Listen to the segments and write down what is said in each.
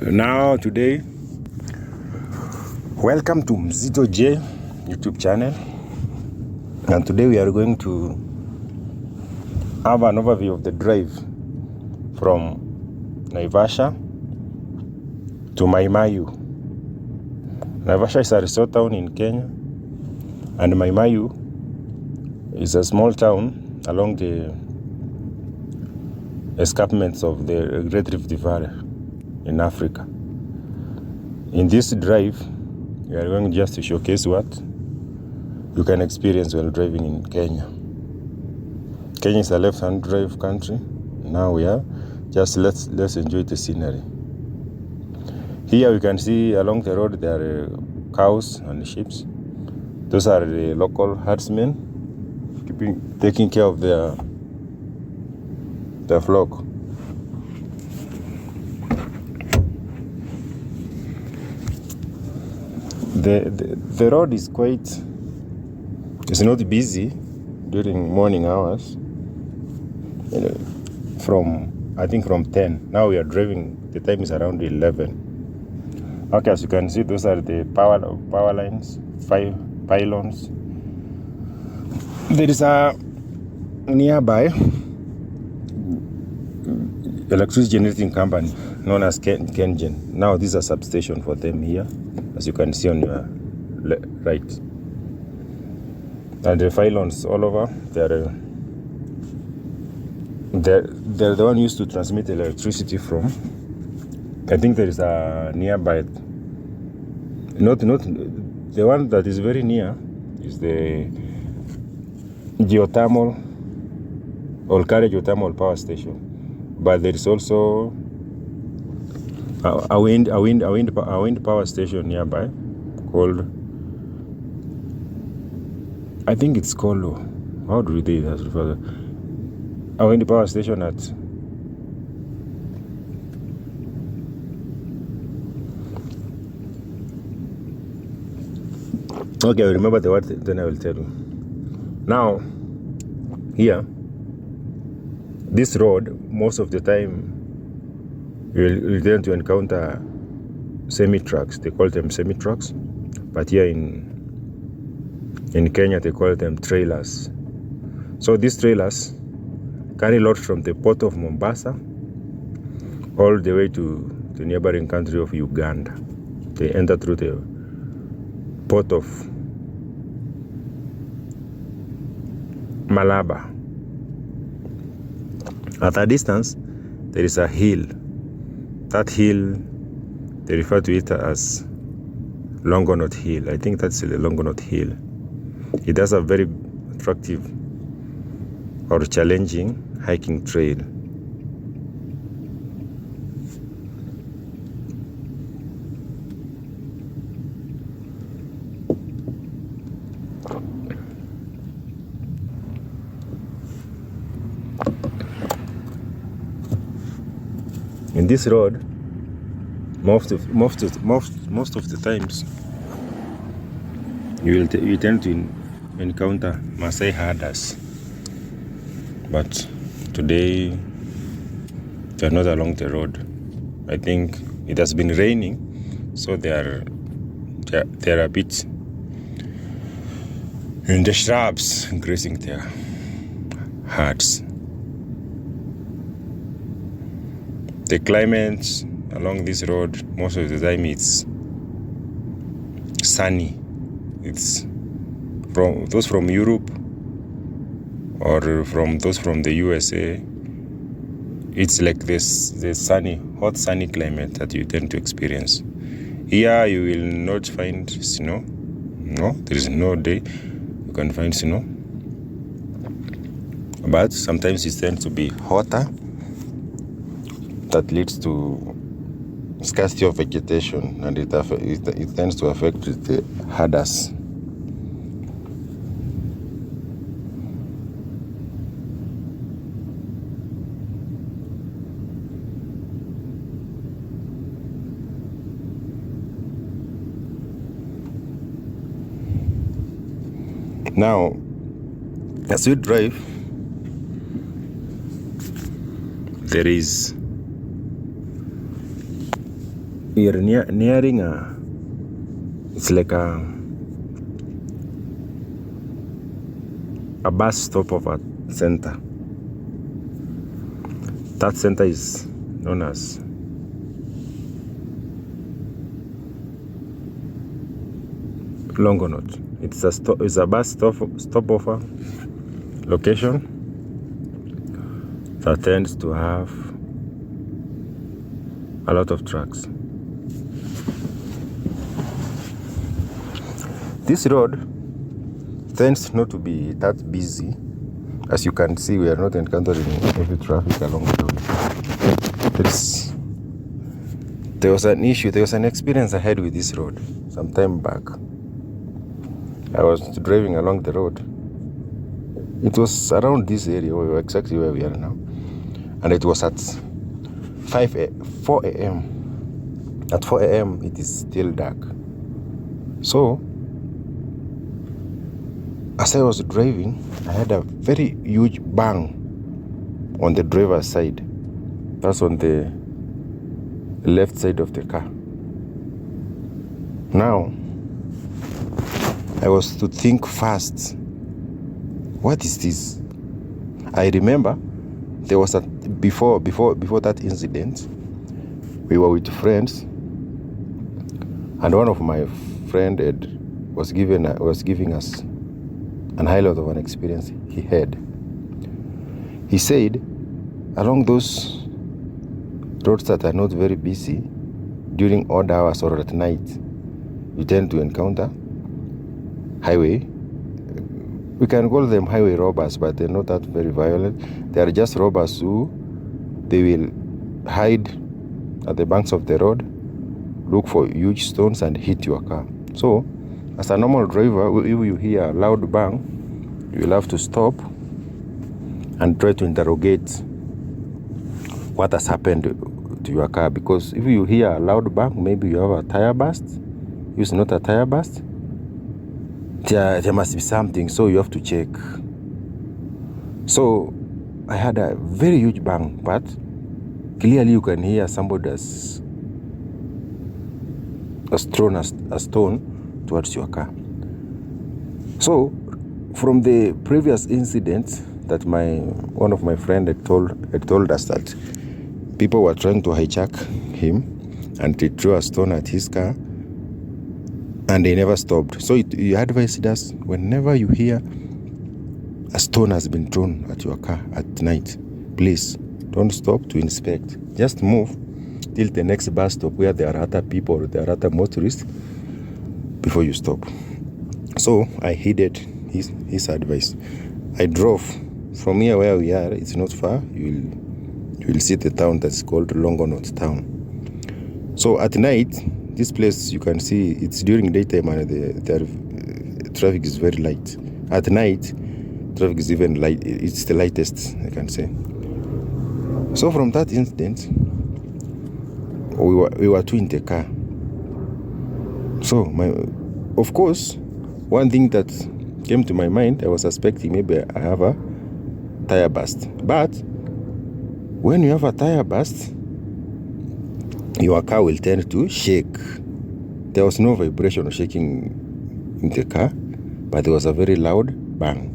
Now today, welcome to Mzito J YouTube channel, and today we are going to have an overview of the drive from Naivasha to Maimahiu. Naivasha is a resort town in Kenya, and Maimahiu is a small town along the escarpments of the Great Rift Valley in Africa. In this drive, we are going just to showcase what you can experience while driving in Kenya. Kenya is a left-hand drive country. Now we are just let's enjoy the scenery. Here we can see along the road there are cows and sheep. Those are the local herdsmen taking care of their flock. The road is it's not busy during morning hours. I think from 10. Now we are driving, the time is around 11. Okay, as you can see, those are the power lines, 5 pylons. There is a nearby electricity generating company known as Kengen. Now this is a substation for them here, as you can see on your right. And the pylons all over, they're the one used to transmit electricity from. I think there is a nearby, not the one that is very near is the geothermal Olkare geothermal power station, but there is also a wind power station nearby called, I think it's called, how do we do that? A wind power station at okay, I remember the word, then I will tell you. Now here, this road, most of the time you tend to encounter semi-trucks. They call them semi-trucks, but here in Kenya they call them trailers. So these trailers carry load from the port of Mombasa all the way to the neighboring country of Uganda. They enter through the port of Malaba. At a distance, there is a hill. That hill, they refer to it as Longonot Hill. I think that's the Longonot Hill. It has a very attractive or challenging hiking trail. In this road, most of the times, you tend to encounter Maasai herders, but today they are not along the road. I think it has been raining, so they are a bit in the shrubs grazing their herds. The climate along this road, most of the time it's sunny. It's from those from Europe or from those from the USA. It's like this hot sunny climate that you tend to experience. Here you will not find snow. No, there is no day you can find snow. But sometimes it tends to be hotter. That leads to scarcity of vegetation, and it tends to affect the herders. Now, as we drive, there is We are nearing it's like a bus stop of a center. That center is known as Longonot. It's a bus stopover location that tends to have a lot of trucks. This road tends not to be that busy. As you can see, we are not encountering heavy traffic along the road. There was an issue, there was an experience I had with this road some time back. I was driving along the road. It was around this area, exactly where we are now. And it was at 4 a.m. At 4 a.m. it is still dark. So, as I was driving, I had a very huge bang on the driver's side. That's on the left side of the car. Now, I was to think fast. What is this? I remember there was before that incident, we were with friends, and one of my friend was giving us an highlight of an experience he had. He said, along those roads that are not very busy, during odd hours or at night, you tend to encounter highway. We can call them highway robbers, but they're not that very violent. They are just robbers they will hide at the banks of the road, look for huge stones and hit your car. So, as a normal driver, if you hear a loud bang, you will have to stop and try to interrogate what has happened to your car. Because if you hear a loud bang, maybe you have a tire burst. It's not a tire burst. There must be something, so you have to check. So, I had a very huge bang, but clearly you can hear somebody has thrown a stone towards your car. So, from the previous incident that one of my friends had told us that people were trying to hijack him and they threw a stone at his car and they never stopped. So he advised us, whenever you hear a stone has been thrown at your car at night, please don't stop to inspect. Just move till the next bus stop where there are other people or there are other motorists before you stop. So I heeded his advice. I drove from here where we are. It's not far. You will see the town that's called Longonot town. So at night, this place you can see it's during daytime and the traffic is very light. At night, traffic is even light. It's the lightest, I can say. So from that incident, we were two in the car. So of course, one thing that came to my mind, I was suspecting maybe I have a tire burst. But when you have a tire burst, your car will tend to shake. There was no vibration or shaking in the car, but there was a very loud bang.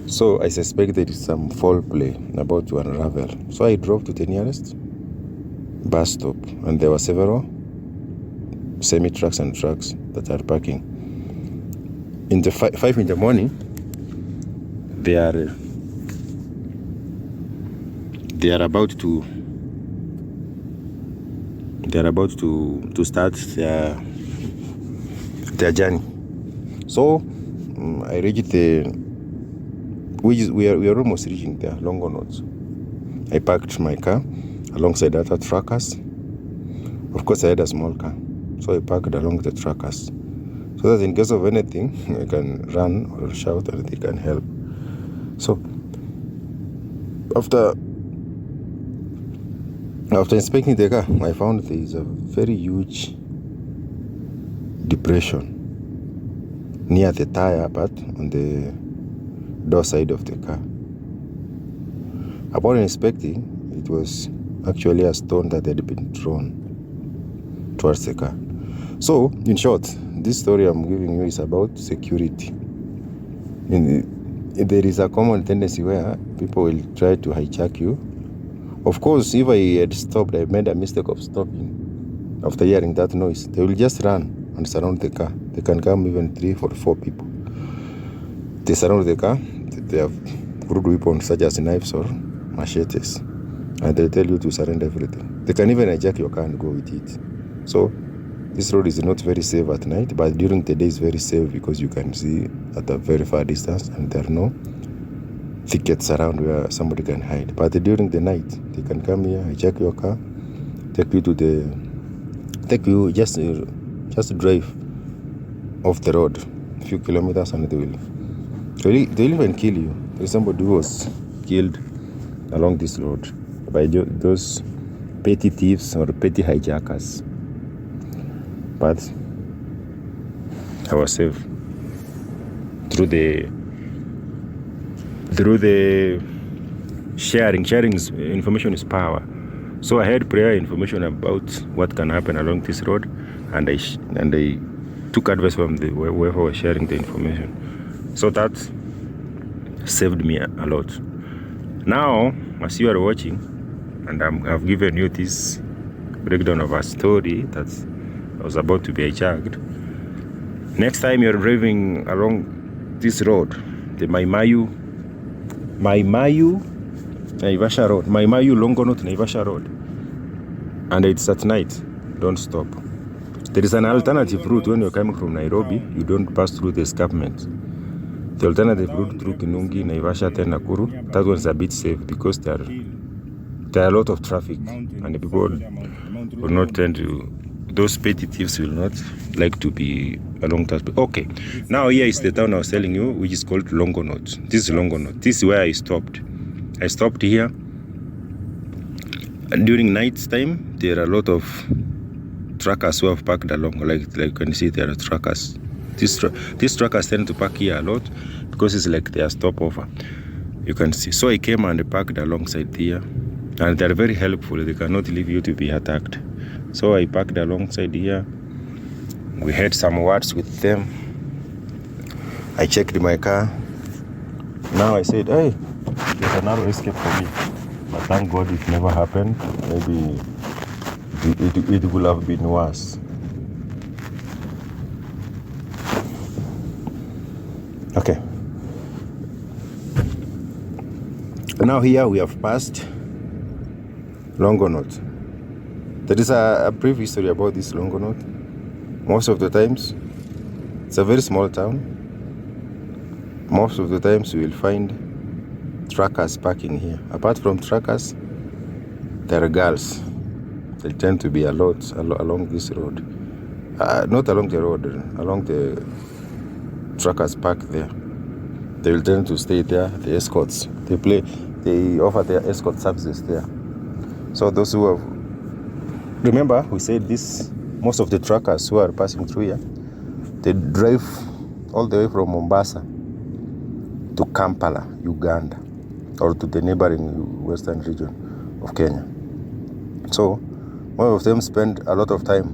So I suspect there is some foul play about to unravel. So I drove to the nearest bus stop, and there were several semi-trucks and trucks that are parking. In the 5 in the morning, they are about to start their journey. So I reached we are almost reaching there, Longonot. I parked my car alongside other truckers. Of course, I had a small car, so I parked along the truckers, so that in case of anything, I can run or shout and they can help. So after inspecting the car, I found there is a very huge depression near the tire, but on the door side of the car. Upon inspecting, it was actually a stone that had been thrown. towards the car. So, in short, this story I'm giving you is about security. There is a common tendency where people will try to hijack you. Of course, if I had stopped, I made a mistake of stopping after hearing that noise, they will just run and surround the car. They can come even 3 or 4 people. They surround the car. They have crude weapons such as knives or machetes, and they tell you to surrender everything. They can even hijack your car and go with it. So this road is not very safe at night, but during the day is very safe because you can see at a very far distance and there are no thickets around where somebody can hide. But during the night, they can come here, hijack your car, just drive off the road a few kilometers, and they'll even kill you. There's somebody who was killed along this road by those petty thieves or petty hijackers. But I was safe through the sharing. Information is power. So I had prior information about what can happen along this road, and I took advice from whoever was sharing the information. So that saved me a lot. Now, as you are watching, and I've given you this breakdown of a story that I was about to be hijacked. Next time you're driving along this road, the Maimahiu Naivasha Road, Maimahiu Longonot Naivasha Road, and it's at night, don't stop. There is an alternative route when you're coming from Nairobi. You don't pass through the escarpment. The alternative route through Kinungi, Naivasha, then Nakuru, that one's a bit safe because there are a lot of traffic, and the people will not tend to, those petty thieves will not like to be along that. Okay, now here is the town I was telling you, which is called Longonot. This is Longonot. This is where I stopped. I stopped here. And during night time, there are a lot of truckers who have parked along. Like you can see, there are truckers. These truckers tend to park here a lot because it's like their stopover. You can see. So I came and parked alongside here, and they're very helpful. They cannot leave you to be attacked. So I parked alongside here. We had some words with them. I checked my car. Now I said, hey, there's a narrow escape for me. But thank God it never happened. Maybe it would have been worse. Okay. Now here we have passed Longonot. There is a brief history about this Longonot. Most of the times, it's a very small town. Most of the times you will find truckers parking here. Apart from truckers, there are girls. They tend to be a lot along this road. Not along the road, along the truckers park there. They will tend to stay there. The escorts, they offer their escort services there. So those who have, remember we said this, most of the truckers who are passing through here, they drive all the way from Mombasa to Kampala, Uganda, or to the neighboring western region of Kenya. So most of them spend a lot of time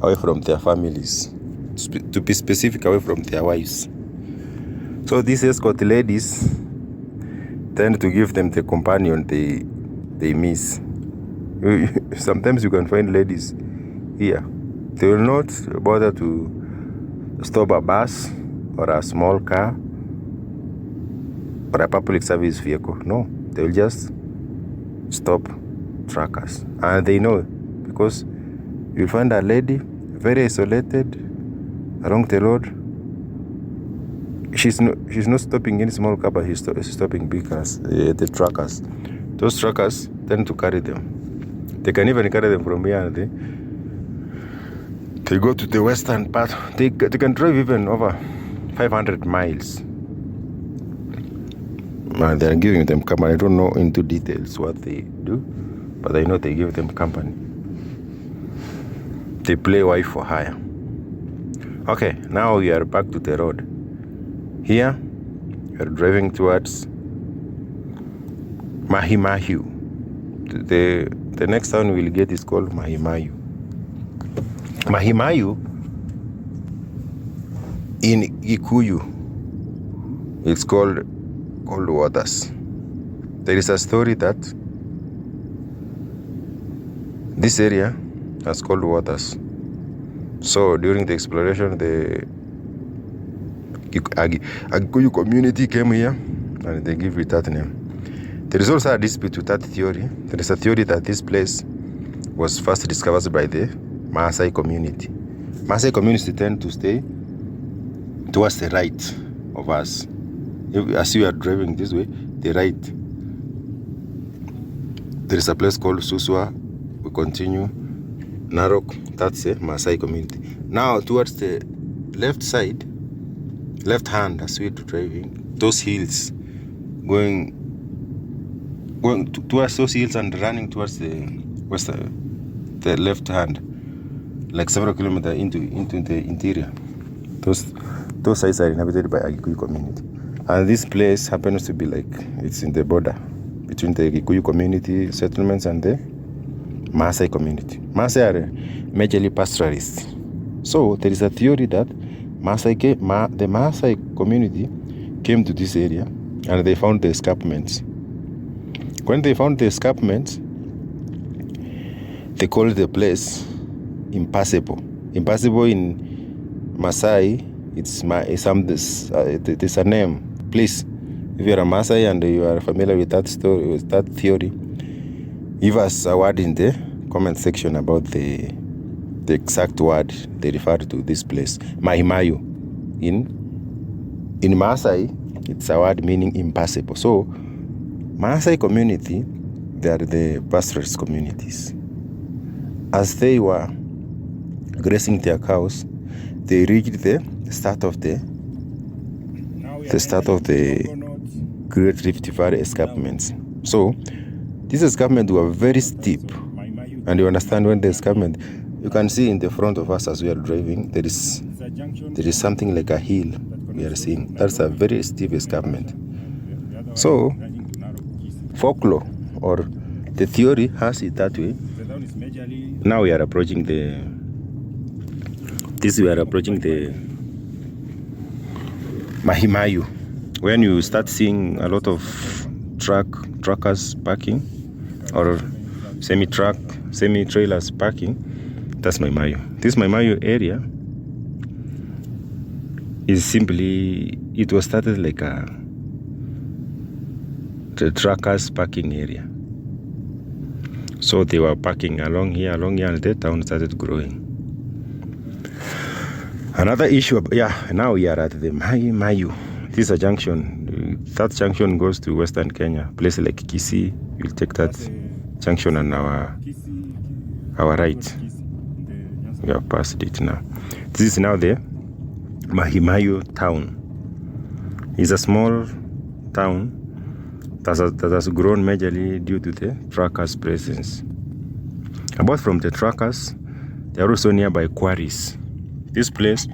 away from their families, to be specific, away from their wives. So these escort ladies tend to give them the companion they miss. Sometimes you can find ladies here. They will not bother to stop a bus or a small car or a public service vehicle. No, they will just stop truckers. And they know, because you'll find a lady very isolated along the road. She's not stopping any small car, but she's stopping big cars, the truckers. Those truckers tend to carry them. They can even carry them from here, and they go to the western part. They can drive even over 500 miles. And they're giving them company. I don't know into details what they do, but I know they give them company. They play wife for hire. Okay, now we are back to the road. Here, we are driving towards Maimahiu. The next town we'll get is called Maimahiu. Maimahiu in Gikuyu, it's called cold waters. There is a story that this area has cold waters. So during the exploration, the Gikuyu community came here and they give it that name. There is also a dispute with that theory. There is a theory that this place was first discovered by the Maasai community. Maasai community tend to stay towards the right of us. As you are driving this way, the right. There is a place called Suswa. We continue. Narok, that's the Maasai community. Now towards the left side, left hand as we're driving, those hills, going towards those hills and running towards the left hand, like several kilometers into the interior. Those sites are inhabited by a Gikuyu community. And this place happens to be like, it's in the border between the Gikuyu community settlements and the Maasai community. Maasai are majorly pastoralists. So there is a theory that the Maasai community came to this area and they found the escarpments. When they found the escarpments, they called the place impassable. Impassable in Maasai, there's a name. Please, if you're a Maasai and you are familiar with that story, with that theory, give us a word in the comment section about the exact word they refer to this place. Maimahiu. In Maasai, it's a word meaning impassable. So, Maasai community, they are the pastoralist communities. As they were grazing their cows, they reached the start of the Great Rift Valley escarpments. So these escarpments were very steep, and you understand when the escarpment, you can see in the front of us as we are driving, there is something like a hill we are seeing. That's a very steep escarpment. So folklore or the theory has it that way. Now we are approaching the Maimahiu. When you start seeing a lot of truckers parking or semi-trailers parking, that's Maimahiu. This Maimahiu area is simply, it was started like the truckers parking area. So they were parking along here, and the town started growing. Another issue, now we are at the Maimahiu. This is a junction. That junction goes to Western Kenya, places like Kisii. You'll take that junction on our right. We have passed it now. This is now the Maimahiu town. It's a small town that has grown majorly due to the truckers' presence. Apart from the truckers, there are also nearby quarries. This place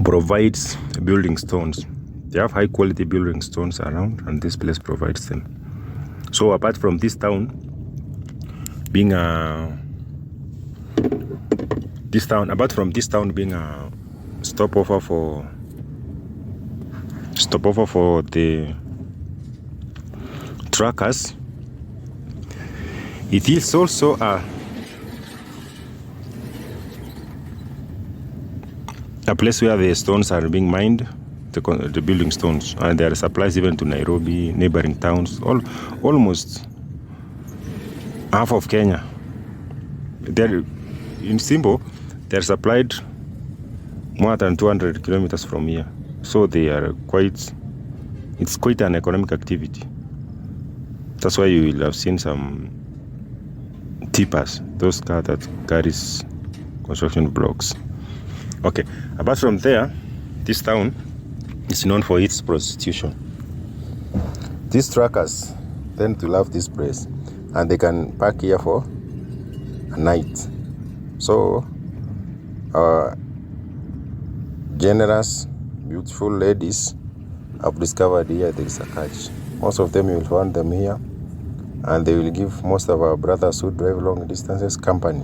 provides building stones. They have high quality building stones around, and this place provides them. So apart from this town being a stopover for the truckers, it is also a place where the stones are being mined, the building stones, and there are supplies even to Nairobi, neighboring towns, almost half of Kenya. They're in Simbo, they're supplied more than 200 kilometers from here. So they are it's quite an economic activity. That's why you will have seen some tippers, those cars that carries construction blocks. Okay, apart from there, this town is known for its prostitution. These truckers tend to love this place, and they can park here for a night. So our generous, beautiful ladies have discovered here there is a catch. Most of them you will find them here, and they will give most of our brothers who drive long distances company.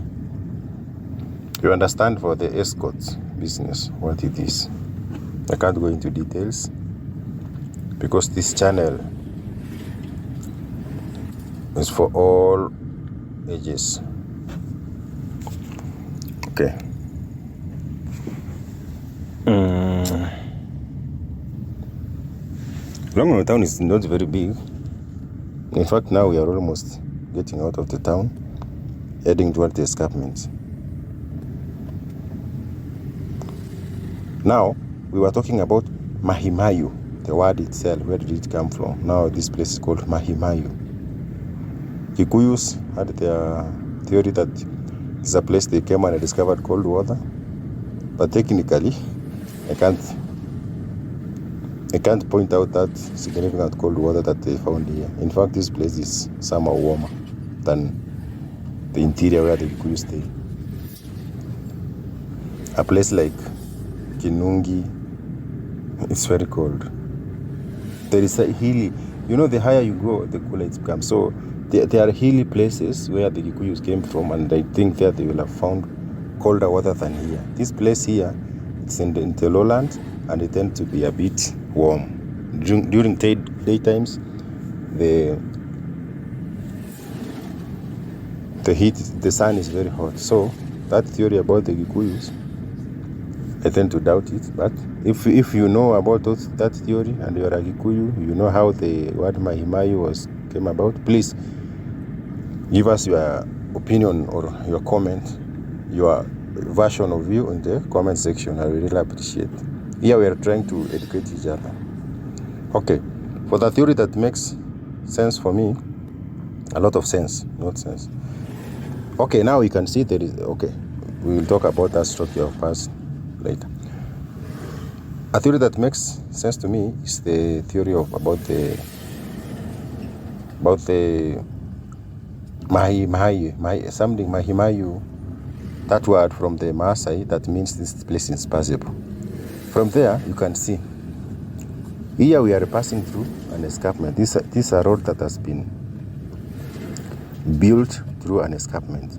You understand, for the escorts business what it is. I can't go into details because this channel is for all ages. Okay. Longonot town is not very big. In fact, now we are almost getting out of the town, heading towards the escarpment. Now, we were talking about Maimahiu, the word itself. Where did it come from? Now, this place is called Maimahiu. Kikuyus had their theory that it's a place they came and discovered cold water. But technically, I can't point out that significant cold water that they found here. In fact, this place is somehow warmer than the interior where the Kikuyu stay. A place like Kinungi, it's very cold. There is a hilly, the higher you go, the cooler it becomes. So there are hilly places where the Kikuyus came from, and I think that they will have found colder water than here. This place here, it's in the lowland, and it tends to be a bit warm. During daytimes, the heat, the sun is very hot. So that theory about the Kikuyus, I tend to doubt it. But if you know about that theory and you are a Kikuyu, you know how the word Maimahiu came about, please give us your opinion or your comment, your version of view in the comment section. I will really appreciate. Here we are trying to educate each other. Okay, for the theory that makes sense for me, a lot of sense, not sense. Okay, now you can see there is, okay, we will talk about that structure of past later. A theory that makes sense to me is the theory about the Maimahiu, that word from the Maasai that means this place is passable. From there, you can see, here we are passing through an escarpment. This is a road that has been built through an escarpment.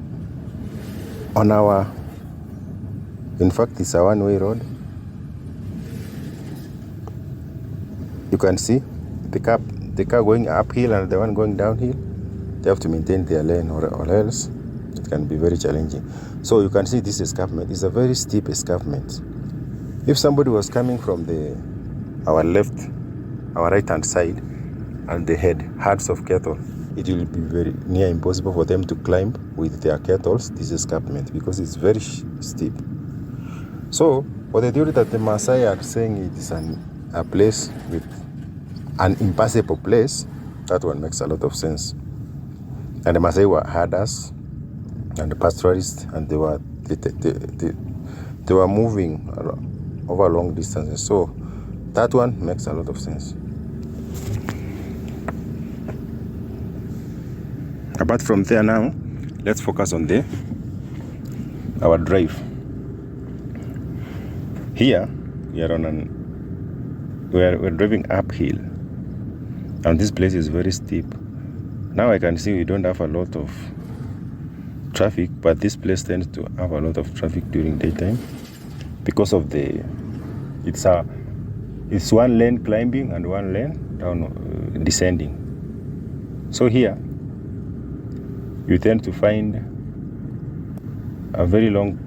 In fact, it's a one-way road. You can see the car going uphill and the one going downhill. They have to maintain their lane, or else it can be very challenging. So you can see this escarpment is a very steep escarpment. If somebody was coming from our right-hand side, and they had herds of cattle, it will be very near impossible for them to climb with their cattle this escarpment because it's very steep. So, for the theory that the Maasai are saying it is a place with an impassable place, that one makes a lot of sense. And the Maasai were herders and pastoralists, and they were moving over long distances. So that one makes a lot of sense. Apart from there now, let's focus on our drive. Here we are we're driving uphill, and this place is very steep. Now I can see we don't have a lot of traffic, but this place tends to have a lot of traffic during daytime because of it's one lane climbing and one lane down descending. So here you tend to find a very long,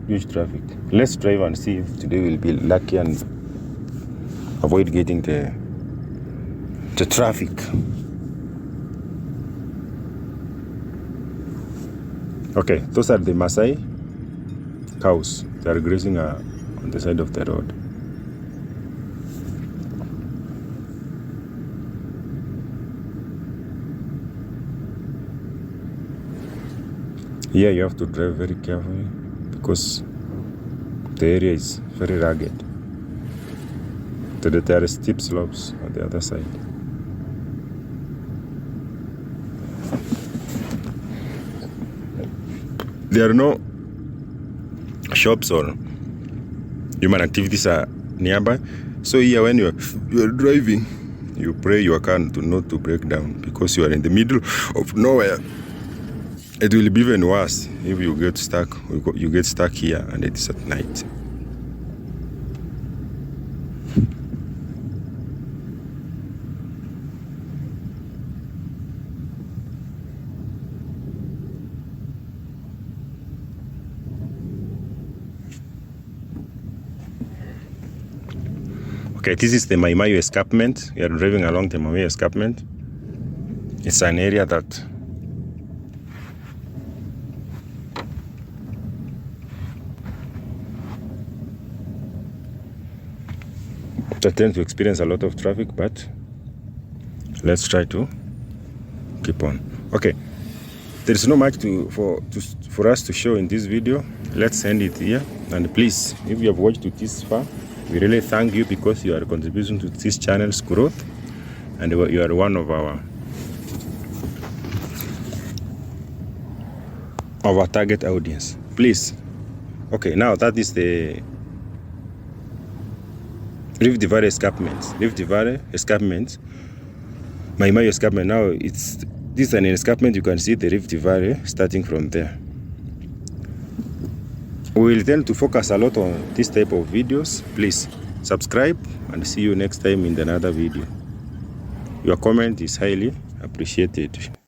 huge traffic. Let's drive and see if today we'll be lucky and avoid getting the traffic. Okay, those are the Maasai cows. They are grazing on the side of the road. Here you have to drive very carefully because the area is very rugged. There are steep slopes on the other side. There are no shops or human activities are nearby. So here when you're driving, you pray your car not to break down, because you are in the middle of nowhere. It will be even worse if you get stuck. You get stuck here and it is at night. Okay, this is the Maimahiu escarpment. We are driving along the Maimahiu escarpment. It's an area that tend to experience a lot of traffic, but let's try to keep on. Okay, there is no much for us to show in this video. Let's end it here. And please, if you have watched it this far, we really thank you, because you are contributing to this channel's growth, and you are one of our target audience. Please. Okay, now that is the Rift Valley escarpment. Rift Valley escarpment. Maimahiu escarpment. Now this is an escarpment. You can see the Rift Valley starting from there. We will tend to focus a lot on this type of videos. Please subscribe, and see you next time in another video. Your comment is highly appreciated.